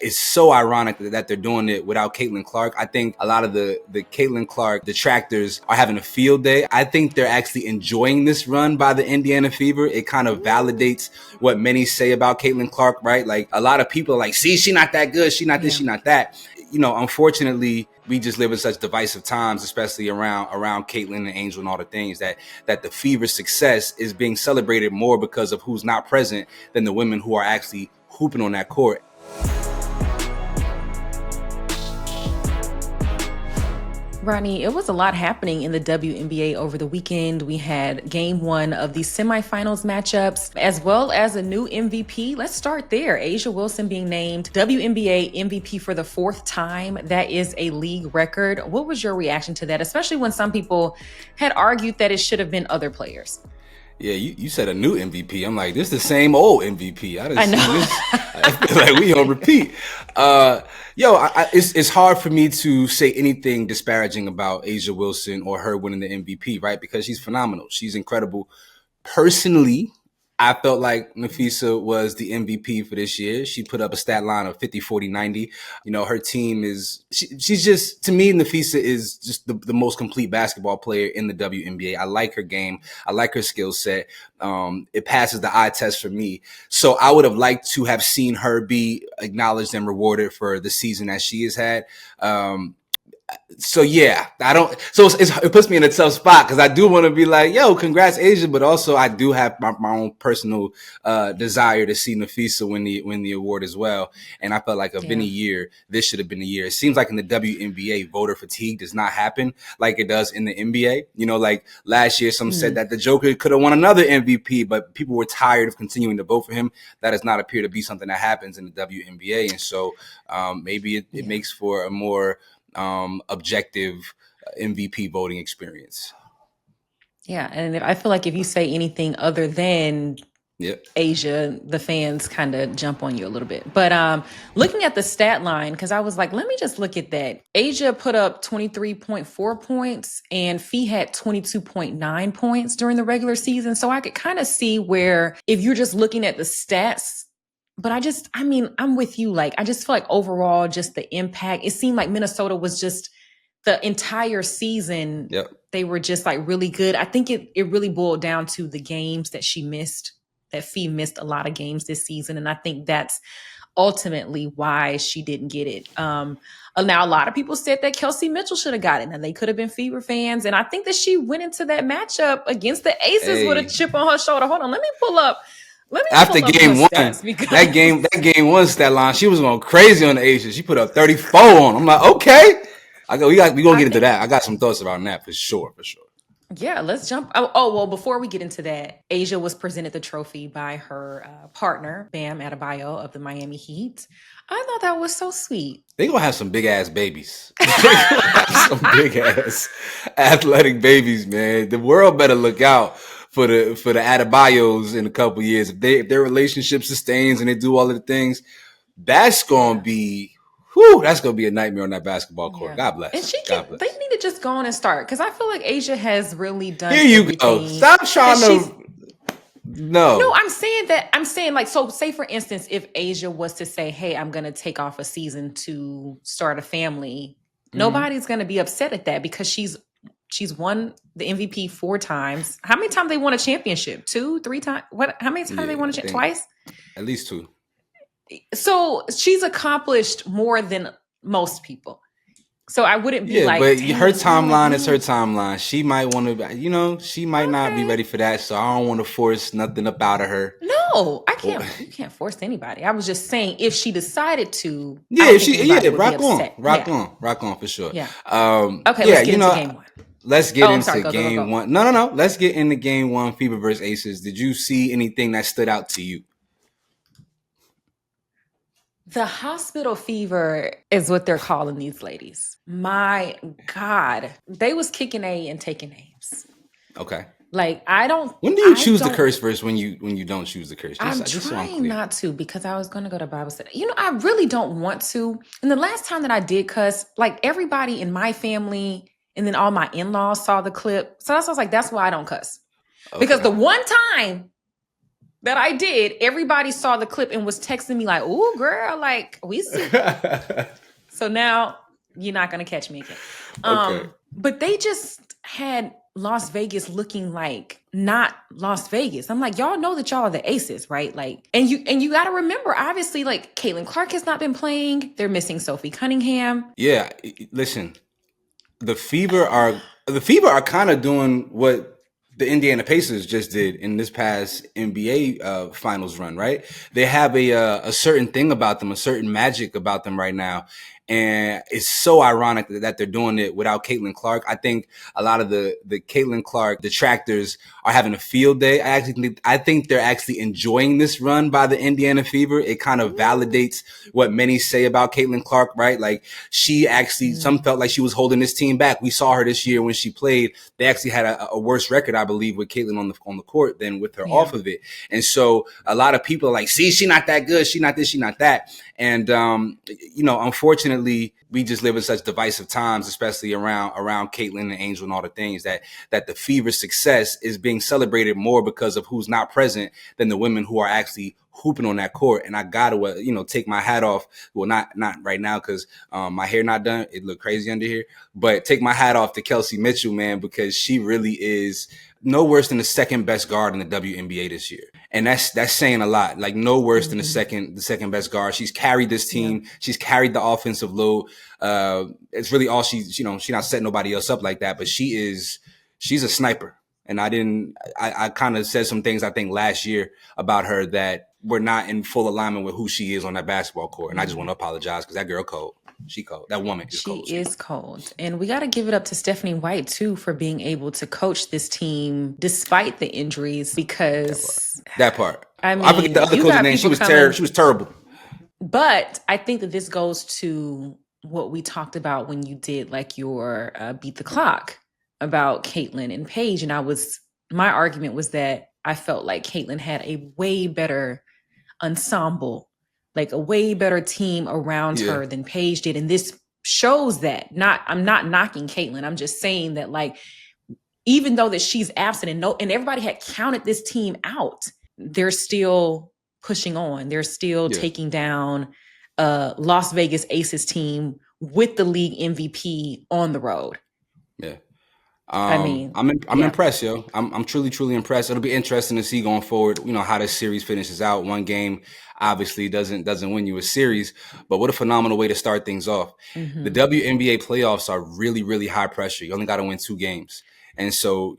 It's so ironic that they're doing it without Caitlin Clark. I think a lot of the Caitlin Clark detractors are having a field day. I think they're actually enjoying this run by the Indiana Fever. It kind of validates what many say about Caitlin Clark, right? Like a lot of people are like, see, she's not that good. She's not this, she's not that. You know, unfortunately, we just live in such divisive times, especially around Caitlin and Angel and all the things that the Fever's success is being celebrated more because of who's not present than the women who are actually hooping on that court. Ronnie, it was a lot happening in the WNBA over the weekend. We had game one of the semifinals matchups, as well as a new MVP. Let's start there. A'ja Wilson being named WNBA MVP for the fourth time. That is a league record. What was your reaction to that, especially when some people had argued that it should have been other players? Yeah, you said a new MVP. I'm like, this is the same old MVP. I know. This. I feel like we on repeat. It's hard for me to say anything disparaging about A'ja Wilson or her winning the MVP, right? Because she's phenomenal. She's incredible. Personally, I felt like Napheesa was the MVP for this year. She put up a stat line of 50, 40, 90. You know, her team she's just, to me, Napheesa is just the most complete basketball player in the WNBA. I like her game. I like her skill set. It passes the eye test for me. So I would have liked to have seen her be acknowledged and rewarded for the season that she has had. So yeah, it puts me in a tough spot because I do want to be like, yo, congrats A'ja, but also I do have my own personal desire to see Napheesa win the award as well. And I felt like of any year, this should have been the year. It seems like in the WNBA, voter fatigue does not happen like it does in the NBA. You know, like last year, some said that the Joker could have won another MVP, but people were tired of continuing to vote for him. That does not appear to be something that happens in the WNBA. And so maybe it makes for a more objective MVP voting experience. Yeah, and I feel like if you say anything other than A'ja, the fans kind of jump on you a little bit. But looking at the stat line, because I was like, let me just look at that. A'ja put up 23.4 points and Fee had 22.9 points during the regular season. So I could kind of see where if you're just looking at the stats, but I'm with you. Like, I just feel like overall, just the impact, it seemed like Minnesota was just the entire season. They were just like really good. I think it really boiled down to the games that she missed, that Fee missed a lot of games this season. And I think that's ultimately why she didn't get it. Now, a lot of people said that Kelsey Mitchell should have got it, and they could have been Fever fans. And I think that she went into that matchup against the Aces with a chip on her shoulder. Hold on, let me pull up. After game one, that game one stat line, she was going crazy on the Aces. She put up 34 on. I'm like, okay, we gonna get into that. I got some thoughts around that for sure. Yeah, let's jump. Oh, well, before we get into that, A'ja was presented the trophy by her partner, Bam Adebayo of the Miami Heat. I thought that was so sweet. They gonna have some big ass babies. They gonna have some big ass athletic babies, man. The world better look out for the Adebayos in a couple years. If their relationship sustains and they do all of the things, that's gonna be that's gonna be a nightmare on that basketball court. God bless. And they need to just go on and start, because I feel like A'ja has really done. Here you go. Stop trying to. No, I'm saying like, so say for instance, if A'ja was to say, hey, I'm going to take off a season to start a family, nobody's going to be upset at that, because she's won the MVP 4 times. How many times they won a championship? 2, 3 times? How many times they won a championship? Twice? At least 2. So she's accomplished more than most people. So I wouldn't be like, but her timeline is her timeline. She might want to, she might not be ready for that. So I don't want to force nothing up out of her. No, I can't. You can't force anybody. I was just saying, if she decided to, rock on for sure. Yeah. Okay. Let's get into game one. Let's get into game one. No. Let's get into game one. Fever versus Aces. Did you see anything that stood out to you? The hospital fever is what they're calling these ladies. My God, they was kicking A and taking names. Okay. Like, I don't. When do you choose the curse versus when you don't choose the curse? I'm trying not to, because I was going to go to Bible study. I really don't want to. And the last time that I did cuss, like, everybody in my family and then all my in-laws saw the clip. So that's why I was like, that's why I don't cuss. Okay. Because the one time that I did. Everybody saw the clip and was texting me like, "Ooh, girl, like we see." So now you're not gonna catch me again. Okay. But they just had Las Vegas looking like not Las Vegas. I'm like, y'all know that y'all are the aces, right? Like, and you got to remember, obviously, like Caitlin Clark has not been playing. They're missing Sophie Cunningham. Yeah, listen, the Fever are kind of doing what the Indiana Pacers just did in this past NBA Finals run, right? They have a certain thing about them, a certain magic about them right now. And it's so ironic that they're doing it without Caitlin Clark. I think a lot of the Caitlin Clark detractors are having a field day. I think they're actually enjoying this run by the Indiana Fever. It kind of validates what many say about Caitlin Clark, right? Like she actually, some felt like she was holding this team back. We saw her this year when she played. They actually had a worse record, I believe, with Caitlin on the court than with her off of it. And so a lot of people are like, see, she's not that good. She's not this, she's not that. And, unfortunately, we just live in such divisive times, especially around Caitlin and Angel and all the things that the Fever's success is being celebrated more because of who's not present than the women who are actually hooping on that court. And I gotta, take my hat off. Well, not right now because my hair not done. It look crazy under here, but take my hat off to Kelsey Mitchell, man, because she really is no worse than the second best guard in the WNBA this year. And that's saying a lot. Like no worse than the second best guard. She's carried this team. Yeah. She's carried the offensive load. It's really all she's not setting nobody else up like that, but she's a sniper. And I kind of said some things I think last year about her that were not in full alignment with who she is on that basketball court. And I just want to apologize because that girl cold. She cold. That woman is cold. She is cold. And we got to give it up to Stephanie White, too, for being able to coach this team despite the injuries because... That part. I mean, I forget the other coach's name. She was terrible. She was terrible. But I think that this goes to what we talked about when you did like your Beat the Clock about Caitlin and Paige. And my argument was that I felt like Caitlin had a way better ensemble, like a way better team around her than Paige did. And this shows that. I'm not knocking Caitlin. I'm just saying that like, even though that she's absent and everybody had counted this team out, they're still pushing on. They're still taking down Las Vegas Aces team with the league MVP on the road. Yeah. I'm impressed, yo. I'm truly impressed. It'll be interesting to see going forward, how this series finishes out. One game obviously doesn't win you a series, but what a phenomenal way to start things off. Mm-hmm. The WNBA playoffs are really, really high pressure. You only got to win 2 games. And so,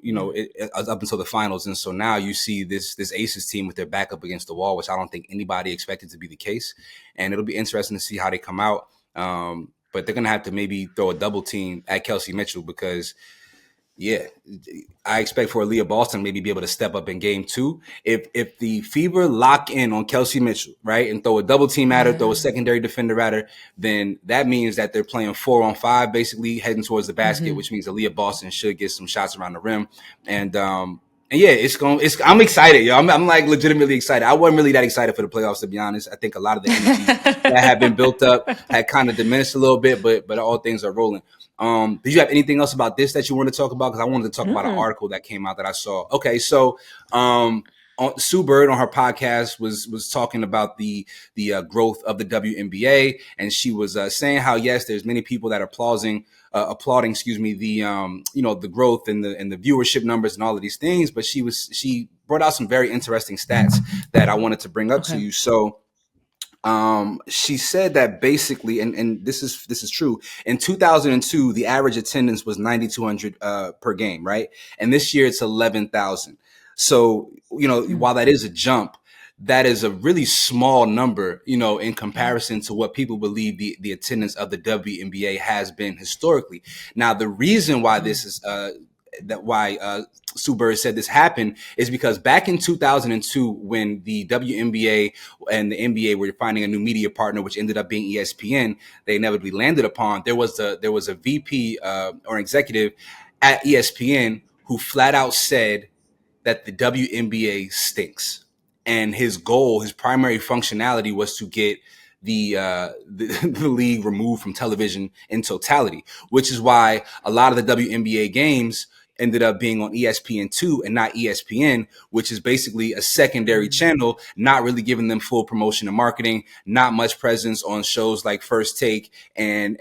up until the finals. And so now you see this Aces team with their back up against the wall, which I don't think anybody expected to be the case. And it'll be interesting to see how they come out. But they're going to have to maybe throw a double team at Kelsey Mitchell because I expect for Aaliyah Boston maybe be able to step up in game 2. If the Fever lock in on Kelsey Mitchell, right, and throw a double team at her, throw a secondary defender at her, then that means that they're playing 4-on-5, basically heading towards the basket, which means Aaliyah Boston should get some shots around the rim. And I'm excited, yo. I'm like legitimately excited. I wasn't really that excited for the playoffs, to be honest. I think a lot of the energy that had been built up had kind of diminished a little bit, but all things are rolling. Did you have anything else about this that you want to talk about? Because I wanted to talk about an article that came out that I saw. Okay, so Sue Bird on her podcast was talking about the growth of the WNBA, and she was saying how yes, there's many people that are applauding, the growth and the viewership numbers and all of these things. But she brought out some very interesting stats that I wanted to bring up to you. So. She said that basically, and this is true. In 2002, the average attendance was 9,200 per game, right? And this year it's 11,000. So while that is a jump, that is a really small number, in comparison to what people believe the attendance of the WNBA has been historically. Now, the reason why this is Sue Bird said this happened is because back in 2002, when the WNBA and the NBA were finding a new media partner, which ended up being ESPN, they inevitably landed upon, there was a VP or executive at ESPN who flat out said that the WNBA stinks. And his primary functionality was to get the league removed from television in totality, which is why a lot of the WNBA games ended up being on ESPN2 and not ESPN, which is basically a secondary channel, not really giving them full promotion and marketing, not much presence on shows like First Take and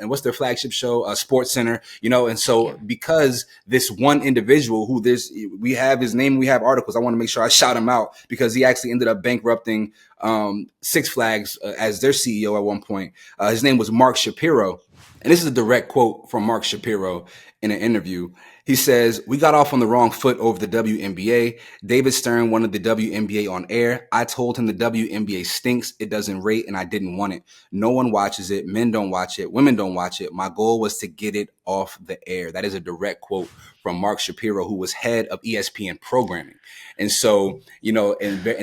what's their flagship show, Sports Center, and so because this one individual who we have his name, we have articles, I want to make sure I shout him out because he actually ended up bankrupting Six Flags as their CEO at one point. His name was Mark Shapiro. And this is a direct quote from Mark Shapiro in an interview. He says, "We got off on the wrong foot over the WNBA. David Stern wanted the WNBA on air. I told him the WNBA stinks. It doesn't rate, and I didn't want it. No one watches it. Men don't watch it. Women don't watch it. My goal was to get it off the air." That is a direct quote from Mark Shapiro, who was head of ESPN programming. And so, in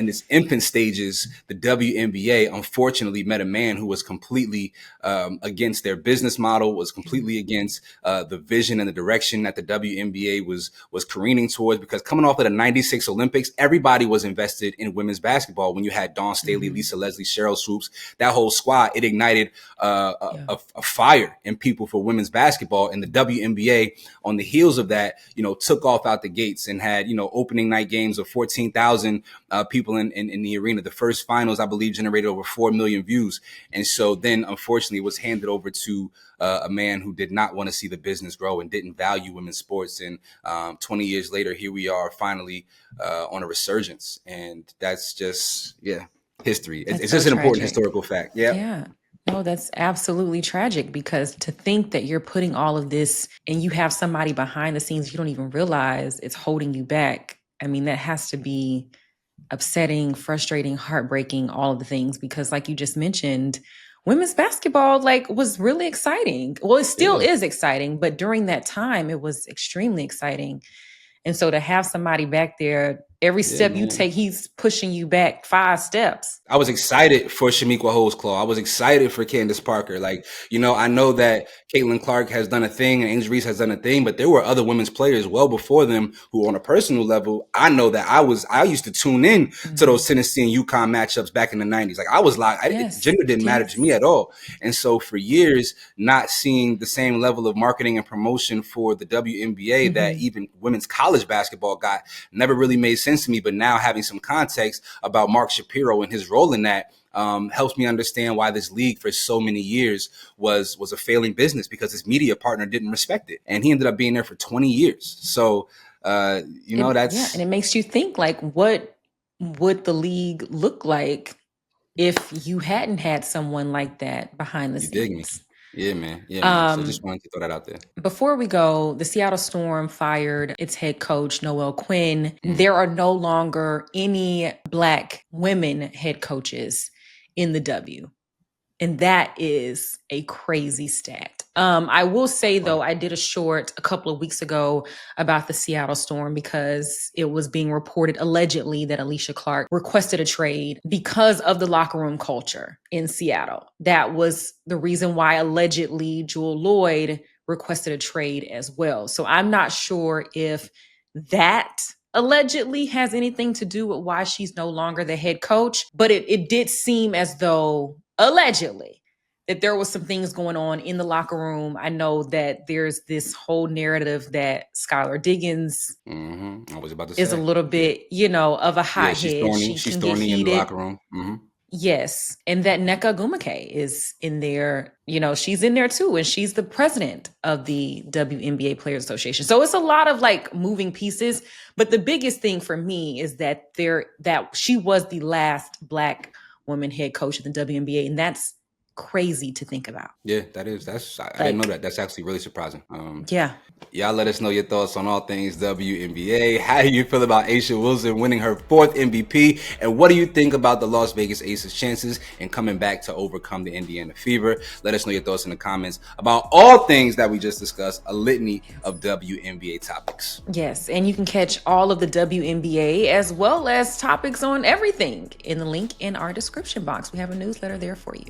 its infant stages, the WNBA unfortunately met a man who was completely against their business model, was completely against the vision and the direction that the WNBA was careening towards. Because coming off of the '96 Olympics, everybody was invested in women's basketball. When you had Dawn Staley, Lisa Leslie, Cheryl Swoops, that whole squad, it ignited a fire in people for women's basketball. And the WNBA, on the heels of that, took off out the gates and had, opening night games of 14,000 people in the arena. The first finals, I believe, generated over 4 million views. And so then, unfortunately, it was handed over to a man who did not want to see the business grow and didn't value women's sports. And 20 years later, here we are finally on a resurgence. And that's just, history. It's just an important historical fact. Yeah. No, that's absolutely tragic, because to think that you're putting all of this and you have somebody behind the scenes you don't even realize it's holding you back. I mean, that has to be upsetting, frustrating, heartbreaking, all of the things, because like you just mentioned, women's basketball was really exciting. Well, it still is exciting, but during that time, it was extremely exciting. And so to have somebody back there, every step you take, he's pushing you back 5 steps. I was excited for Shamiqua Holesclaw. I was excited for Candace Parker. I know that Caitlin Clark has done a thing and Angel Reese has done a thing, but there were other women's players well before them who, on a personal level, I know that I used to tune in to those Tennessee and UConn matchups back in the 90s. I was gender didn't matter to me at all. And so for years, not seeing the same level of marketing and promotion for the WNBA that even women's college basketball got never really made sense to me. But now having some context about Mark Shapiro and his role in that helps me understand why this league for so many years was a failing business, because his media partner didn't respect it. And he ended up being there for 20 years. So, that's... and it makes you think, what would the league look like if you hadn't had someone like that behind the scenes? Dig me. Yeah, man. So just wanted to throw that out there. Before we go, the Seattle Storm fired its head coach, Noelle Quinn. There are no longer any Black women head coaches in the W. And that is a crazy stat. I will say, though, I did a short a couple of weeks ago about the Seattle Storm because it was being reported allegedly that Alicia Clark requested a trade because of the locker room culture in Seattle. That was the reason why allegedly Jewel Lloyd requested a trade as well. So I'm not sure if that allegedly has anything to do with why she's no longer the head coach, but it did seem as though allegedly that there was some things going on in the locker room. I know that there's this whole narrative that Skylar Diggins I was about to is say. a little bit, of a hothead. She's thorny in the locker room. Yes. And that Nneka Ogwumike is in there. She's in there too. And she's the president of the WNBA Players Association. So it's a lot of moving pieces. But the biggest thing for me is that she was the last Black woman head coach of the WNBA. And that's crazy to think about. Yeah, that is. I didn't know that. That's actually really surprising. Y'all let us know your thoughts on all things WNBA. How do you feel about A'ja Wilson winning her 4th MVP? And what do you think about the Las Vegas Aces' chances in coming back to overcome the Indiana Fever? Let us know your thoughts in the comments about all things that we just discussed, a litany of WNBA topics. Yes, and you can catch all of the WNBA as well as topics on everything in the link in our description box. We have a newsletter there for you.